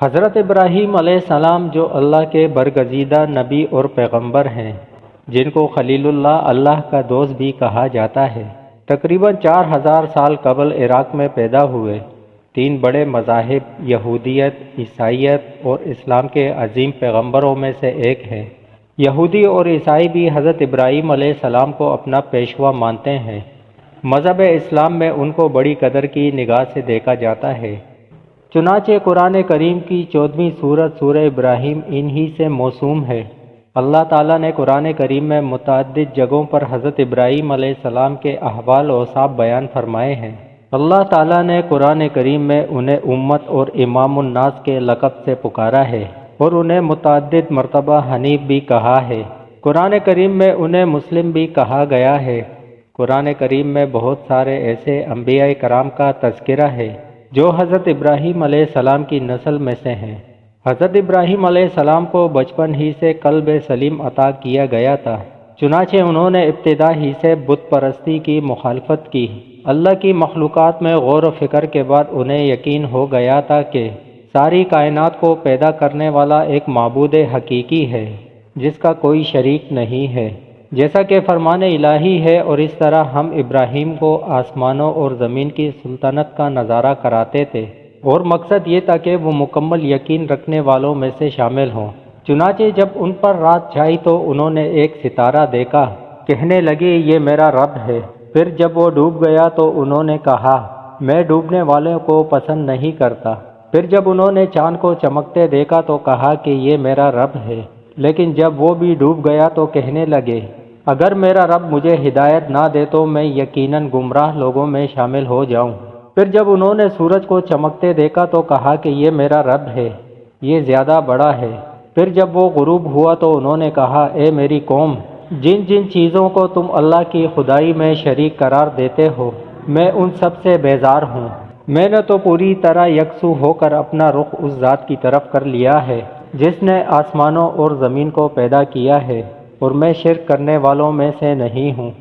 حضرت ابراہیم علیہ السلام جو اللہ کے برگزیدہ نبی اور پیغمبر ہیں، جن کو خلیل اللہ کا دوست بھی کہا جاتا ہے، تقریباً 4000 سال قبل عراق میں پیدا ہوئے۔ 3 بڑے مذاہب یہودیت، عیسائیت اور اسلام کے عظیم پیغمبروں میں سے ایک ہیں۔ یہودی اور عیسائی بھی حضرت ابراہیم علیہ السلام کو اپنا پیشوا مانتے ہیں۔ مذہب اسلام میں ان کو بڑی قدر کی نگاہ سے دیکھا جاتا ہے۔ چنانچہ قرآن کریم کی 14ویں سورت سورہ ابراہیم انہی سے موسوم ہے۔ اللہ تعالیٰ نے قرآن کریم میں متعدد جگہوں پر حضرت ابراہیم علیہ السلام کے احوال و اوصاف بیان فرمائے ہیں۔ اللہ تعالیٰ نے قرآن کریم میں انہیں امت اور امام الناس کے لقب سے پکارا ہے اور انہیں متعدد مرتبہ حنیف بھی کہا ہے۔ قرآن کریم میں انہیں مسلم بھی کہا گیا ہے۔ قرآن کریم میں بہت سارے ایسے انبیاء کرام کا تذکرہ ہے جو حضرت ابراہیم علیہ السلام کی نسل میں سے ہیں۔ حضرت ابراہیم علیہ السلام کو بچپن ہی سے قلب سلیم عطا کیا گیا تھا، چنانچہ انہوں نے ابتدا ہی سے بت پرستی کی مخالفت کی۔ اللہ کی مخلوقات میں غور و فکر کے بعد انہیں یقین ہو گیا تھا کہ ساری کائنات کو پیدا کرنے والا ایک معبود حقیقی ہے جس کا کوئی شریک نہیں ہے، جیسا کہ فرمان الہی ہے، اور اس طرح ہم ابراہیم کو آسمانوں اور زمین کی سلطنت کا نظارہ کراتے تھے، اور مقصد یہ تھا کہ وہ مکمل یقین رکھنے والوں میں سے شامل ہوں۔ چنانچہ جب ان پر رات چھائی تو انہوں نے ایک ستارہ دیکھا، کہنے لگے یہ میرا رب ہے۔ پھر جب وہ ڈوب گیا تو انہوں نے کہا میں ڈوبنے والوں کو پسند نہیں کرتا۔ پھر جب انہوں نے چاند کو چمکتے دیکھا تو کہا کہ یہ میرا رب ہے، لیکن جب وہ بھی ڈوب گیا تو کہنے لگے اگر میرا رب مجھے ہدایت نہ دے تو میں یقیناً گمراہ لوگوں میں شامل ہو جاؤں۔ پھر جب انہوں نے سورج کو چمکتے دیکھا تو کہا کہ یہ میرا رب ہے، یہ زیادہ بڑا ہے۔ پھر جب وہ غروب ہوا تو انہوں نے کہا اے میری قوم، جن جن چیزوں کو تم اللہ کی خدائی میں شریک قرار دیتے ہو میں ان سب سے بیزار ہوں۔ میں نے تو پوری طرح یکسو ہو کر اپنا رخ اس ذات کی طرف کر لیا ہے جس نے آسمانوں اور زمین کو پیدا کیا ہے، اور میں شرک کرنے والوں میں سے نہیں ہوں۔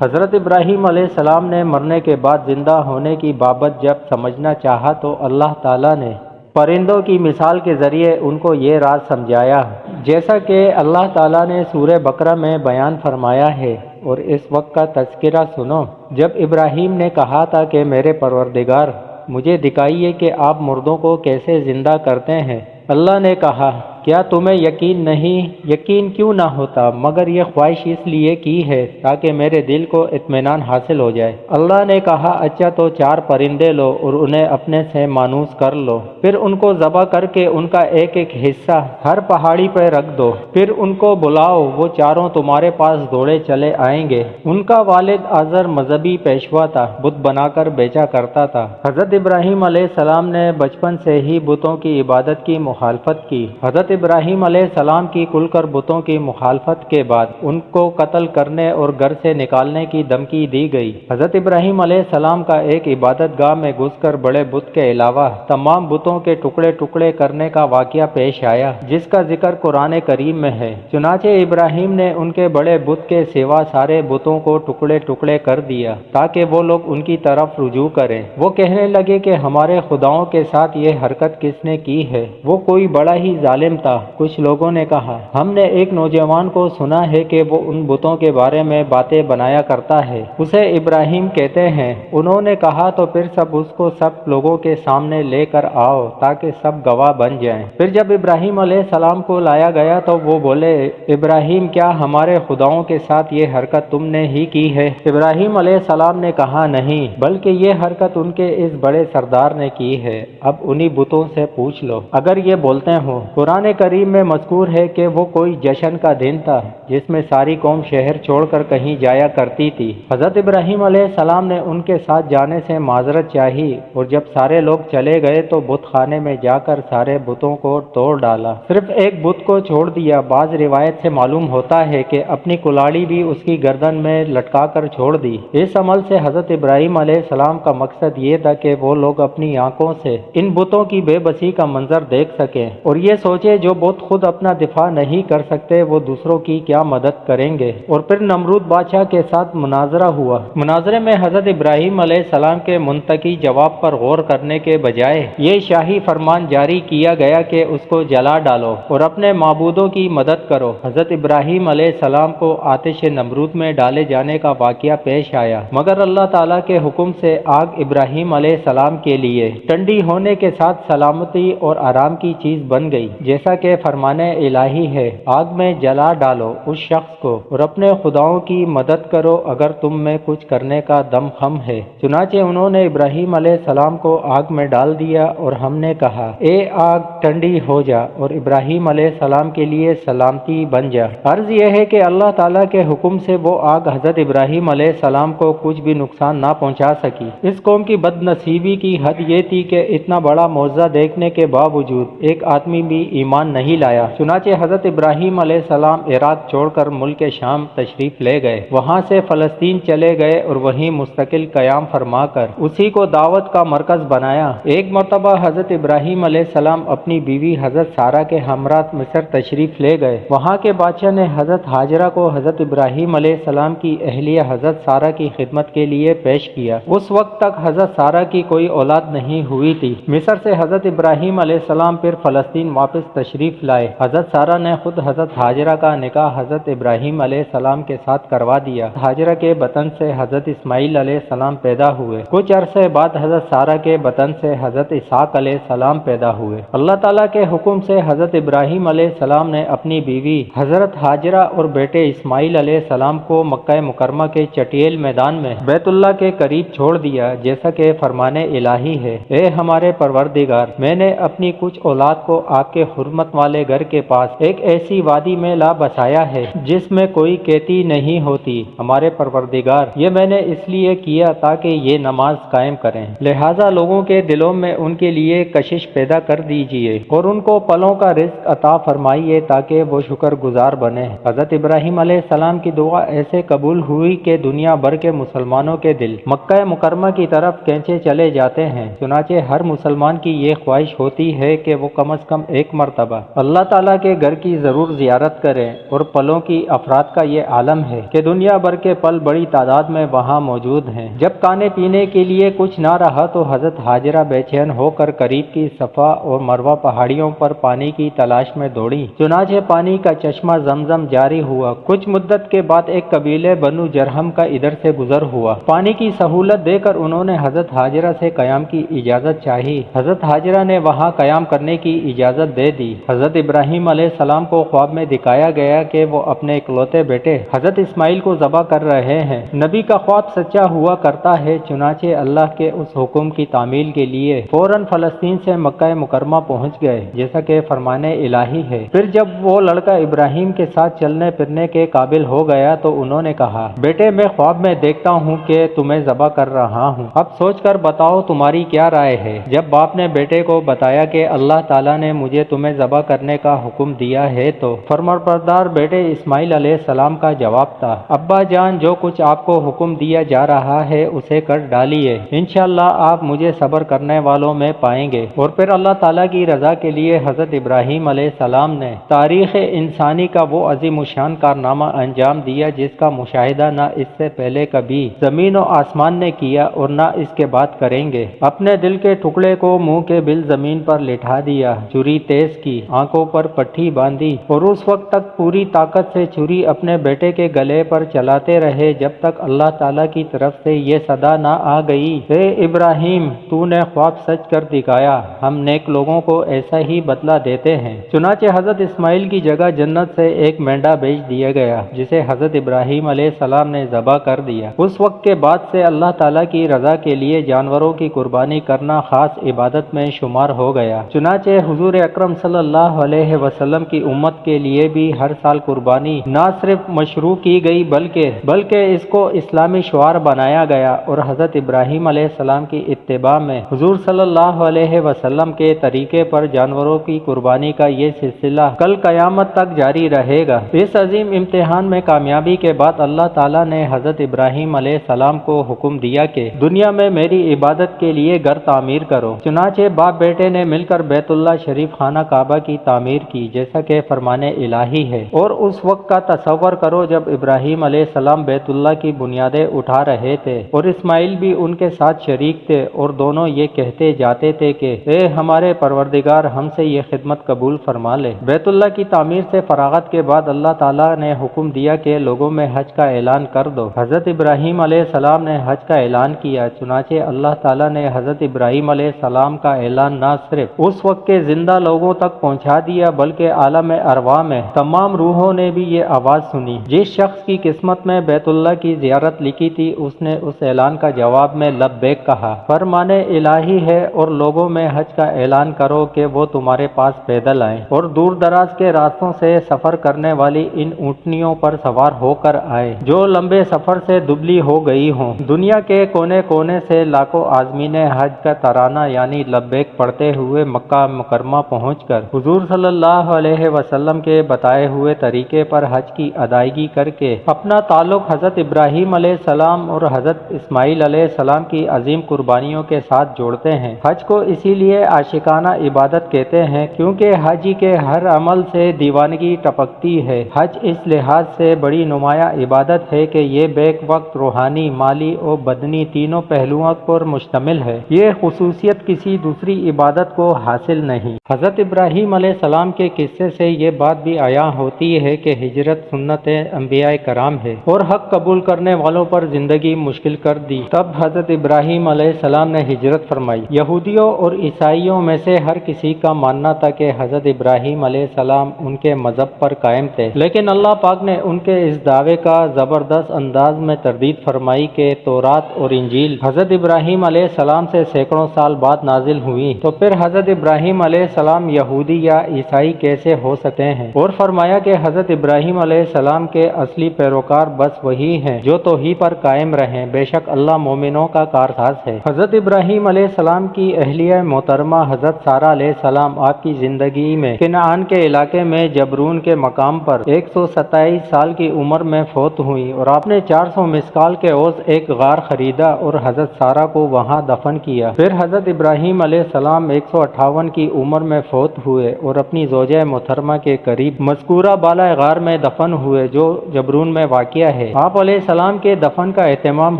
حضرت ابراہیم علیہ السلام نے مرنے کے بعد زندہ ہونے کی بابت جب سمجھنا چاہا تو اللہ تعالیٰ نے پرندوں کی مثال کے ذریعے ان کو یہ راز سمجھایا، جیسا کہ اللہ تعالیٰ نے سورہ بقرہ میں بیان فرمایا ہے۔ اور اس وقت کا تذکرہ سنو جب ابراہیم نے کہا تھا کہ میرے پروردگار مجھے دکھائیے کہ آپ مردوں کو کیسے زندہ کرتے ہیں۔ اللہ نے کہا کیا تمہیں یقین نہیں؟ یقین کیوں نہ ہوتا، مگر یہ خواہش اس لیے کی ہے تاکہ میرے دل کو اطمینان حاصل ہو جائے۔ اللہ نے کہا اچھا تو 4 پرندے لو اور انہیں اپنے سے مانوس کر لو، پھر ان کو ذبح کر کے ان کا ایک ایک حصہ ہر پہاڑی پہ رکھ دو، پھر ان کو بلاؤ، وہ چاروں تمہارے پاس دوڑے چلے آئیں گے۔ ان کا والد آزر مذہبی پیشوا تھا، بت بنا کر بیچا کرتا تھا۔ حضرت ابراہیم علیہ السلام نے بچپن سے ہی بتوں کی عبادت کی مخالفت کی۔ حضرت ابراہیم علیہ السلام کی کھل کر بتوں کی مخالفت کے بعد ان کو قتل کرنے اور گھر سے نکالنے کی دھمکی دی گئی۔ حضرت ابراہیم علیہ السلام کا ایک عبادت گاہ میں گھس کر بڑے بت کے علاوہ تمام بتوں کے ٹکڑے ٹکڑے کرنے کا واقعہ پیش آیا، جس کا ذکر قرآن کریم میں ہے۔ چنانچہ ابراہیم نے ان کے بڑے بت کے سوا سارے بتوں کو ٹکڑے ٹکڑے کر دیا تاکہ وہ لوگ ان کی طرف رجوع کریں۔ وہ کہنے لگے کہ ہمارے خداؤں کے ساتھ یہ حرکت کس نے کی ہے، وہ کوئی بڑا ہی ظالم تھا۔ کچھ لوگوں نے کہا ہم نے ایک نوجوان کو سنا ہے کہ وہ ان بتوں کے بارے میں باتیں بنایا کرتا ہے، اسے ابراہیم کہتے ہیں۔ انہوں نے کہا تو پھر سب اس کو سب لوگوں کے سامنے لے کر آؤ تاکہ سب گواہ بن جائیں۔ پھر جب ابراہیم علیہ السلام کو لایا گیا تو وہ بولے ابراہیم کیا ہمارے خداؤں کے ساتھ یہ حرکت تم نے ہی کی ہے؟ ابراہیم علیہ السلام نے کہا نہیں، بلکہ یہ حرکت ان کے اس بڑے سردار نے کی ہے، اب انہی بتوں سے پوچھ لو اگر یہ بولتے ہوں۔ قرآن کریم میں مذکور ہے کہ وہ کوئی جشن کا دن تھا جس میں ساری قوم شہر چھوڑ کر کہیں جایا کرتی تھی۔ حضرت ابراہیم علیہ السلام نے ان کے ساتھ جانے سے معذرت چاہی، اور جب سارے لوگ چلے گئے تو بت خانے میں جا کر سارے بتوں کو توڑ ڈالا، صرف ایک بت کو چھوڑ دیا۔ بعض روایت سے معلوم ہوتا ہے کہ اپنی کلاڑی بھی اس کی گردن میں لٹکا کر چھوڑ دی۔ اس عمل سے حضرت ابراہیم علیہ السلام کا مقصد یہ تھا کہ وہ لوگ اپنی آنکھوں سے ان بتوں کی بے بسی کا منظر دیکھ سکیں اور یہ سوچے جو بت خود اپنا دفاع نہیں کر سکتے وہ دوسروں کی کیا مدد کریں گے؟ اور پھر نمرود بادشاہ کے ساتھ مناظرہ ہوا۔ مناظرے میں حضرت ابراہیم علیہ السلام کے منطقی جواب پر غور کرنے کے بجائے یہ شاہی فرمان جاری کیا گیا کہ اس کو جلا ڈالو اور اپنے معبودوں کی مدد کرو۔ حضرت ابراہیم علیہ السلام کو آتش نمرود میں ڈالے جانے کا واقعہ پیش آیا، مگر اللہ تعالیٰ کے حکم سے آگ ابراہیم علیہ السلام کے لیے ٹھنڈی ہونے کے ساتھ سلامتی اور آرام کی چیز بن گئی، جیسا کہ فرمان الہی ہے، آگ میں جلا ڈالو اس شخص کو اور اپنے خداؤں کی مدد کرو اگر تم میں کچھ کرنے کا دم خم ہے۔ چنانچہ انہوں نے ابراہیم علیہ السلام کو آگ میں ڈال دیا اور ہم نے کہا، اے آگ ٹھنڈی ہو جا اور ابراہیم علیہ السلام کے لیے سلامتی بن جا۔ عرض یہ ہے کہ اللہ تعالیٰ کے حکم سے وہ آگ حضرت ابراہیم علیہ السلام کو کچھ بھی نقصان نہ پہنچا سکی۔ اس قوم کی بد نصیبی کی حد یہ تھی کہ اتنا بڑا معجزہ دیکھنے کے باوجود ایک آدمی بھی ایمان نہیں لایا۔ چنانچہ حضرت ابراہیم علیہ السلام عراق چھوڑ کر ملک شام تشریف لے گئے، وہاں سے فلسطین چلے گئے اور وہیں مستقل قیام فرما کر اسی کو دعوت کا مرکز بنایا۔ ایک مرتبہ حضرت ابراہیم علیہ السلام اپنی بیوی حضرت سارہ کے ہمراہ مصر تشریف لے گئے۔ وہاں کے بادشاہ نے حضرت ہاجرہ کو حضرت ابراہیم علیہ السلام کی اہلیہ حضرت سارہ کی خدمت کے لیے پیش کیا۔ اس وقت تک حضرت سارہ کی کوئی اولاد نہیں ہوئی تھی۔ مصر سے حضرت ابراہیم علیہ السلام پھر فلسطین واپس تشریف لائے۔ حضرت سارہ نے خود حضرت ہاجرہ کا نکاح حضرت ابراہیم علیہ السلام کے ساتھ کروا دیا۔ ہاجرہ کے بطن سے حضرت اسماعیل علیہ السلام پیدا ہوئے۔ کچھ عرصے بعد حضرت سارہ کے بطن سے حضرت اسحاق علیہ السلام پیدا ہوئے۔ اللہ تعالیٰ کے حکم سے حضرت ابراہیم علیہ السلام نے اپنی بیوی حضرت ہاجرہ اور بیٹے اسماعیل علیہ السلام کو مکہ مکرمہ کے چٹیل میدان میں بیت اللہ کے قریب چھوڑ دیا، جیسا کہ فرمان الہی ہے، اے ہمارے پروردگار، میں نے اپنی کچھ اولاد کو آپ کے حرمت والے گھر کے پاس ایک ایسی وادی میں لا بسایا ہے جس میں کوئی کھیتی نہیں ہوتی۔ ہمارے پروردگار، یہ میں نے اس لیے کیا تاکہ یہ نماز قائم کریں، لہٰذا لوگوں کے دلوں میں ان کے لیے کشش پیدا کر دیجئے اور ان کو پلوں کا رزق عطا فرمائیے تاکہ وہ شکر گزار بنے۔ حضرت ابراہیم علیہ السلام کی دعا ایسے قبول ہوئی کہ دنیا بھر کے مسلمانوں کے دل مکہ مکرمہ کی طرف کھینچے چلے جاتے ہیں۔ چنانچہ ہر مسلمان کی یہ خواہش ہوتی ہے کہ وہ کم از کم ایک مرتبہ اللہ تعالیٰ کے گھر کی ضرور زیارت کریں، اور پلوں کی افراد کا یہ عالم ہے کہ دنیا بھر کے پل بڑی تعداد میں وہاں موجود ہیں۔ جب کھانے پینے کے لیے کچھ نہ رہا تو حضرت ہاجرہ بے چین ہو کر قریب کی صفا اور مروہ پہاڑیوں پر پانی کی تلاش میں دوڑی۔ چنانچہ پانی کا چشمہ زمزم جاری ہوا۔ کچھ مدت کے بعد ایک قبیلے بنو جرہم کا ادھر سے گزر ہوا۔ پانی کی سہولت دے کر انہوں نے حضرت ہاجرہ سے قیام کی اجازت چاہی۔ حضرت ہاجرہ نے وہاں قیام کرنے کی اجازت دے دی۔ حضرت ابراہیم علیہ السلام کو خواب میں دکھایا گیا کہ وہ اپنے اکلوتے بیٹے حضرت اسماعیل کو ذبح کر رہے ہیں۔ نبی کا خواب سچا ہوا کرتا ہے، چنانچہ اللہ کے اس حکم کی تعمیل کے لیے فوراً فلسطین سے مکہ مکرمہ پہنچ گئے، جیسا کہ فرمان الہی ہے۔ پھر جب وہ لڑکا ابراہیم کے ساتھ چلنے پھرنے کے قابل ہو گیا تو انہوں نے کہا، بیٹے میں خواب میں دیکھتا ہوں کہ تمہیں ذبح کر رہا ہوں، اب سوچ کر بتاؤ تمہاری کیا رائے ہے؟ جب باپ نے بیٹے کو بتایا کہ اللہ تعالیٰ نے مجھے تمہیں ذبح کرنے کا حکم دیا ہے تو فرمانبردار بیٹے اسماعیل علیہ السلام کا جواب تھا، ابا جان، جو کچھ آپ کو حکم دیا جا رہا ہے اسے کر ڈالیے، انشاءاللہ آپ مجھے صبر کرنے والوں میں پائیں گے۔ اور پھر اللہ تعالیٰ کی رضا کے لیے حضرت ابراہیم علیہ السلام نے تاریخ انسانی کا وہ عظیم الشان کارنامہ انجام دیا جس کا مشاہدہ نہ اس سے پہلے کبھی زمین و آسمان نے کیا اور نہ اس کے بعد کریں گے۔ اپنے دل کے ٹکڑے کو منہ کے بل زمین پر لٹھا دیا، چھری تیز کی، آنکھوں پر پٹھی باندھی اور اس وقت تک پوری طاقت سے چھری اپنے بیٹے کے گلے پر چلاتے رہے جب تک اللہ تعالیٰ کی طرف سے یہ صدا نہ آ گئی، اے ابراہیم، تو نے خواب سچ کر دکھایا، ہم نیک لوگوں کو ایسا ہی بدلہ دیتے ہیں۔ چنانچہ حضرت اسماعیل کی جگہ جنت سے ایک مینڈا بھیج دیا گیا جسے حضرت ابراہیم علیہ السلام نے ذبح کر دیا۔ اس وقت کے بعد سے اللہ تعالیٰ کی رضا کے لیے جانوروں کی قربانی کرنا خاص عبادت میں شمار ہو گیا۔ چنانچہ حضور اکرم صلی اللہ علیہ وسلم کی امت کے لیے بھی ہر سال قربانی نہ صرف مشروع کی گئی بلکہ اس کو اسلامی شعار بنایا گیا، اور حضرت ابراہیم علیہ السلام کی اتباع میں حضور صلی اللہ علیہ وسلم کے طریقے پر جانوروں کی قربانی کا یہ سلسلہ کل قیامت تک جاری رہے گا۔ اس عظیم امتحان میں کامیابی کے بعد اللہ تعالیٰ نے حضرت ابراہیم علیہ السلام کو حکم دیا کہ دنیا میں میری عبادت کے لیے گھر تعمیر کرو۔ چنانچہ باپ بیٹے نے مل کر بیت اللہ شریف خانہ کعبہ کعبہ کی تعمیر کی جیسا کہ فرمان الہی ہے، اور اس وقت کا تصور کرو جب ابراہیم علیہ السلام بیت اللہ کی بنیادیں اٹھا رہے تھے اور اسماعیل بھی ان کے ساتھ شریک تھے، اور دونوں یہ کہتے جاتے تھے کہ اے ہمارے پروردگار، ہم سے یہ خدمت قبول فرما لے۔ بیت اللہ کی تعمیر سے فراغت کے بعد اللہ تعالیٰ نے حکم دیا کہ لوگوں میں حج کا اعلان کر دو۔ حضرت ابراہیم علیہ السلام نے حج کا اعلان کیا، چنانچہ اللہ تعالیٰ نے حضرت ابراہیم علیہ السلام کا اعلان نہ صرف اس وقت کے زندہ لوگوں تک پہنچا دیا بلکہ عالم ارواح میں تمام روحوں نے بھی یہ آواز سنی۔ جس شخص کی قسمت میں بیت اللہ کی زیارت لکھی تھی اس نے اس اعلان کا جواب میں لبیک کہا۔ فرمان الہی ہے اور لوگوں میں حج کا اعلان کرو کہ وہ تمہارے پاس پیدل آئیں اور دور دراز کے راستوں سے سفر کرنے والی ان اونٹنیوں پر سوار ہو کر آئے جو لمبے سفر سے دبلی ہو گئی ہوں۔ دنیا کے کونے کونے سے لاکھوں عازمین حج کا ترانہ یعنی لبیک پڑھتے ہوئے مکہ مکرمہ پہنچ کر حضور صلی اللہ علیہ وسلم کے بتائے ہوئے طریقے پر حج کی ادائیگی کر کے اپنا تعلق حضرت ابراہیم علیہ السلام اور حضرت اسماعیل علیہ السلام کی عظیم قربانیوں کے ساتھ جوڑتے ہیں۔ حج کو اسی لیے عاشقانہ عبادت کہتے ہیں کیونکہ حاجی کے ہر عمل سے دیوانگی ٹپکتی ہے۔ حج اس لحاظ سے بڑی نمایاں عبادت ہے کہ یہ بیک وقت روحانی، مالی اور بدنی تینوں پہلوؤں پر مشتمل ہے۔ یہ خصوصیت کسی دوسری عبادت کو حاصل نہیں۔ حضرت ابراہیم علیہ السلام کے قصے سے یہ بات بھی عیاں ہوتی ہے کہ ہجرت سنت انبیاء کرام ہے اور حق قبول کرنے والوں پر زندگی مشکل کر دی، تب حضرت ابراہیم علیہ السلام نے ہجرت فرمائی۔ یہودیوں اور عیسائیوں میں سے ہر کسی کا ماننا تھا کہ حضرت ابراہیم علیہ السلام ان کے مذہب پر قائم تھے، لیکن اللہ پاک نے ان کے اس دعوے کا زبردست انداز میں تردید فرمائی کہ تورات اور انجیل حضرت ابراہیم علیہ السلام سے سینکڑوں سال بعد نازل ہوئی، تو پھر حضرت ابراہیم علیہ السلام یہودی یا عیسائی کیسے ہو سکتے ہیں؟ اور فرمایا کہ حضرت ابراہیم علیہ السلام کے اصلی پیروکار بس وہی ہیں جو توحید پر قائم رہیں، بے شک اللہ مومنوں کا کارساز ہے۔ حضرت ابراہیم علیہ السلام کی اہلیہ محترمہ حضرت سارہ علیہ السلام آپ کی زندگی میں کنعان کے علاقے میں جبرون کے مقام پر 127 سال کی عمر میں فوت ہوئی، اور آپ نے 400 مسکال کے عوض ایک غار خریدا اور حضرت سارہ کو وہاں دفن کیا۔ پھر حضرت ابراہیم علیہ السلام 158 کی عمر میں فوت ہوئے اور اپنی زوجہ محترمہ کے قریب مذکورہ بالائے غار میں دفن ہوئے جو جبرون میں واقع ہے۔ آپ علیہ السلام کے دفن کا اہتمام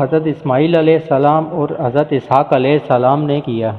حضرت اسماعیل علیہ السلام اور حضرت اسحاق علیہ السلام نے کیا۔